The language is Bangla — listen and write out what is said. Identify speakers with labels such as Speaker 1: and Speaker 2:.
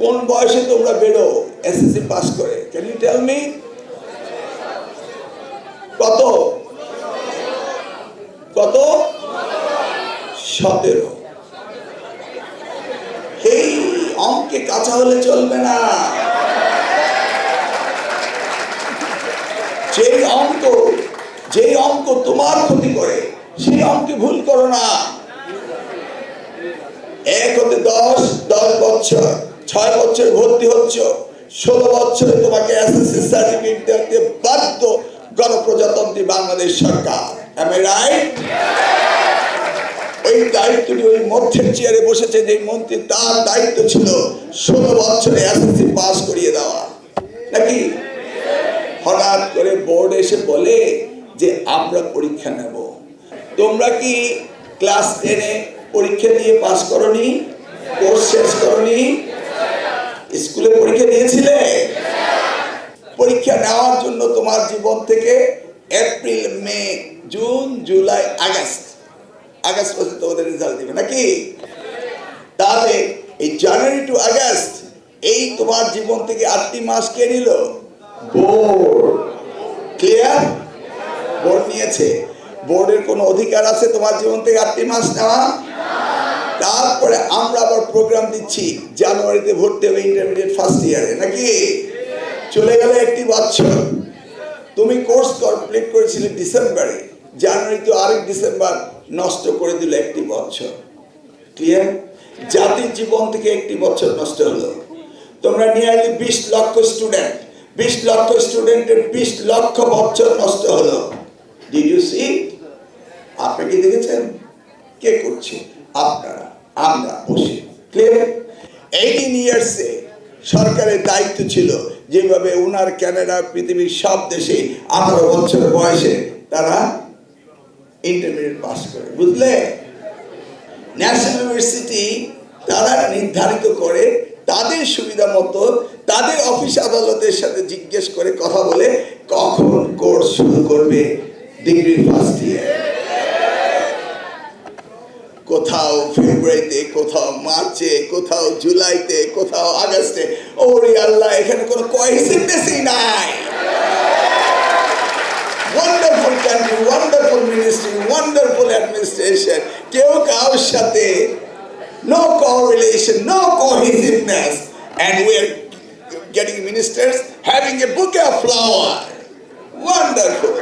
Speaker 1: কোন বয়সে তোমরা বেরো এসএসসি পাস করে? Can you tell me? কত কত? 17। এই অঙ্কে কাঁচা হলে চলবে না। যে অঙ্ক তোমার ক্ষতি করে সেই অঙ্কে ভুল করো না। 1 হতে 10, 10 বছর, 6 বছর ভর্তি হচ্ছ, 16 বছরে তোমাকে এসএসসি সার্টিফিকেট দিতে বাধ্য গণপ্রজাতন্ত্রী বাংলাদেশ সরকার। Am I right? ওই দায়িত্বটি ওই মধ্যের চেয়ারে বসেছে যে মন্ত্রী, তার দায়িত্ব ছিল 16 বছরে এসএসসি পাস করিয়ে দেওয়া, নাকি? হঠাৎ করে বোর্ড এসে বলে যে আমরা পরীক্ষা নেব। তোমরা কি ক্লাস 10-এ পরীক্ষা দিয়ে পাস করনি? কোর্স শেষ করনি? স্কুলে পরীক্ষা দিয়েছিলে? পরীক্ষা নেওয়ার জন্য তোমার জীবন থেকে এপ্রিল, মে, জুন, জুলাই, আগস্ট পর্যন্ত তোমাদের রেজাল্ট দিবে, নাকি? তাহলে এই জানুয়ারি টু আগস্ট এই তোমার জীবন থেকে 8টি মাস কে নিল? বোর্ড। ক্লিয়ার? বোর্ড নিয়েছে। বোর্ডের কোনো অধিকার আছে তোমার জীবন থেকে 8টি মাস নেওয়া? তারপরে আমরা আবার প্রোগ্রাম দিচ্ছি, জানুয়ারিতে ভর্তি হবে ইন্টারমিডিয়েট ফার্স্ট ইয়ারে, নাকি? চলে গেল 1টি বছর। তুমি কোর্স কমপ্লিট করেছিলে ডিসেম্বরে, জানুয়ারি তো আরেক ডিসেম্বর নষ্ট করে দিল 1টি বছর। ক্লিয়ার? জাতির জীবন থেকে 1টি বছর নষ্ট হলো। তোমরা নিয়ারলি 20 লক্ষ স্টুডেন্ট, 20 লক্ষ স্টুডেন্টের 20 লক্ষ বছর নষ্ট হলো। Did you see? আপনি কি দেখেছেন? কে করছে? আপনারা, আমরা বসে। ক্লিয়ার? 18 ইয়ার্সে সরকারের দায়িত্ব ছিল যেভাবে উনার কানাডা, পৃথিবীর সব দেশে 18 বছর বয়সে তারা ইন্টারমিডিয়েট পাস করে, বুঝলে? ন্যাশনাল ইউনিভার্সিটি তারা নির্ধারিত করে তাদের সুবিধা মতো তাদের অফিস আদালতের সাথে জিজ্ঞেস করে কথা বলে কখন কোর্স শুরু করবে ডিগ্রি ফার্স্ট ইয়ার। কোথাও ফেব্রুয়ারিতে, কোথাও মার্চে, কোথাও জুলাইতে, কোথাও আগস্টে। ওরে আল্লাহ, এখানে কোনো কোহেসিভনেসই নাই। Wonderful country, wonderful ministry, wonderful administration, কেউ কারোর সাথে no correlation, no cohesiveness, and we are getting ministers having a bouquet of flower. Wonderful.